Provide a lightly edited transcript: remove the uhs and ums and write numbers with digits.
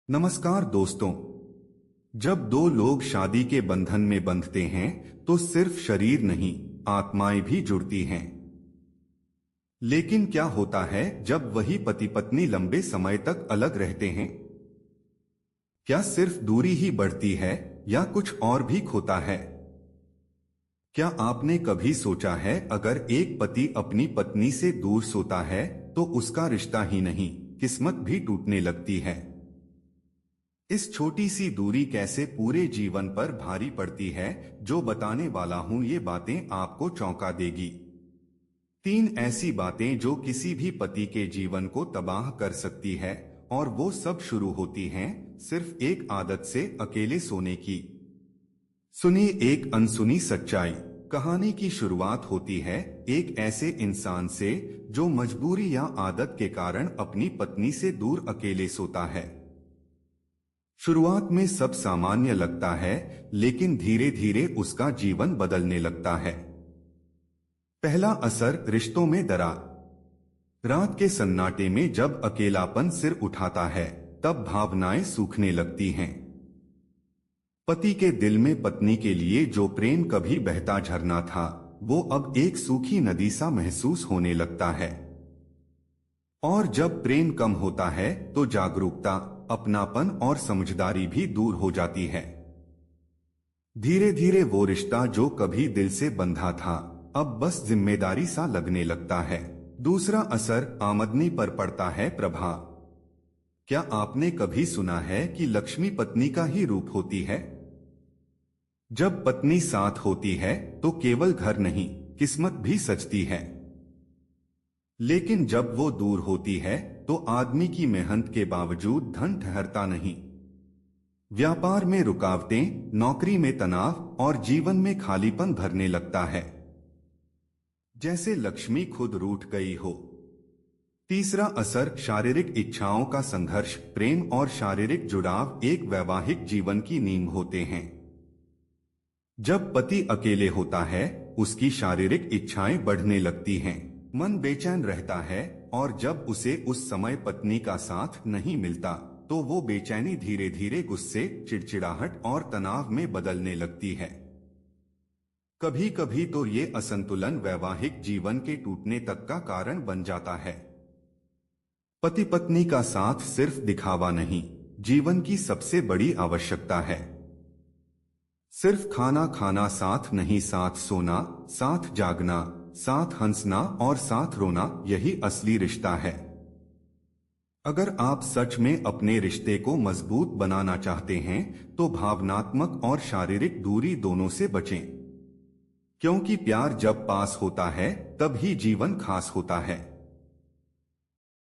नमस्कार दोस्तों। जब दो लोग शादी के बंधन में बंधते हैं तो सिर्फ शरीर नहीं, आत्माएं भी जुड़ती हैं। लेकिन क्या होता है जब वही पति पत्नी लंबे समय तक अलग रहते हैं? क्या सिर्फ दूरी ही बढ़ती है या कुछ और भी खोता है? क्या आपने कभी सोचा है अगर एक पति अपनी पत्नी से दूर सोता है तो उसका रिश्ता ही नहीं, किस्मत भी टूटने लगती है। इस छोटी सी दूरी कैसे पूरे जीवन पर भारी पड़ती है, जो बताने वाला हूं ये बातें आपको चौंका देगी। 3 ऐसी बातें जो किसी भी पति के जीवन को तबाह कर सकती है, और वो सब शुरू होती हैं सिर्फ एक आदत से, अकेले सोने की। सुनिए एक अनसुनी सच्चाई। कहानी की शुरुआत होती है एक ऐसे इंसान से जो मजबूरी या आदत के कारण अपनी पत्नी से दूर अकेले सोता है। शुरुआत में सब सामान्य लगता है, लेकिन धीरे धीरे उसका जीवन बदलने लगता है। पहला असर, रिश्तों में दरार। रात के सन्नाटे में जब अकेलापन सिर उठाता है तब भावनाएं सूखने लगती हैं। पति के दिल में पत्नी के लिए जो प्रेम कभी बहता झरना था, वो अब एक सूखी नदी सा महसूस होने लगता है। और जब प्रेम कम होता है तो जागरूकता, अपनापन और समझदारी भी दूर हो जाती है। धीरे धीरे वो रिश्ता जो कभी दिल से बंधा था, अब बस जिम्मेदारी सा लगने लगता है। दूसरा असर, आमदनी पर पड़ता है प्रभाव। क्या आपने कभी सुना है कि लक्ष्मी पत्नी का ही रूप होती है? जब पत्नी साथ होती है तो केवल घर नहीं, किस्मत भी सजती है। लेकिन जब वो दूर होती है तो आदमी की मेहनत के बावजूद धन ठहरता नहीं। व्यापार में रुकावटें, नौकरी में तनाव और जीवन में खालीपन भरने लगता है, जैसे लक्ष्मी खुद रूठ गई हो। तीसरा असर, शारीरिक इच्छाओं का संघर्ष। प्रेम और शारीरिक जुड़ाव एक वैवाहिक जीवन की नींव होते हैं। जब पति अकेले होता है, उसकी शारीरिक इच्छाएं बढ़ने लगती हैं, मन बेचैन रहता है, और जब उसे उस समय पत्नी का साथ नहीं मिलता तो वो बेचैनी धीरे धीरे गुस्से, चिड़चिड़ाहट और तनाव में बदलने लगती है। कभी कभी तो ये असंतुलन वैवाहिक जीवन के टूटने तक का कारण बन जाता है। पति पत्नी का साथ सिर्फ दिखावा नहीं, जीवन की सबसे बड़ी आवश्यकता है। सिर्फ खाना खाना साथ नहीं, साथ सोना, साथ जागना, साथ हंसना और साथ रोना, यही असली रिश्ता है। अगर आप सच में अपने रिश्ते को मजबूत बनाना चाहते हैं तो भावनात्मक और शारीरिक दूरी दोनों से बचें, क्योंकि प्यार जब पास होता है तब ही जीवन खास होता है।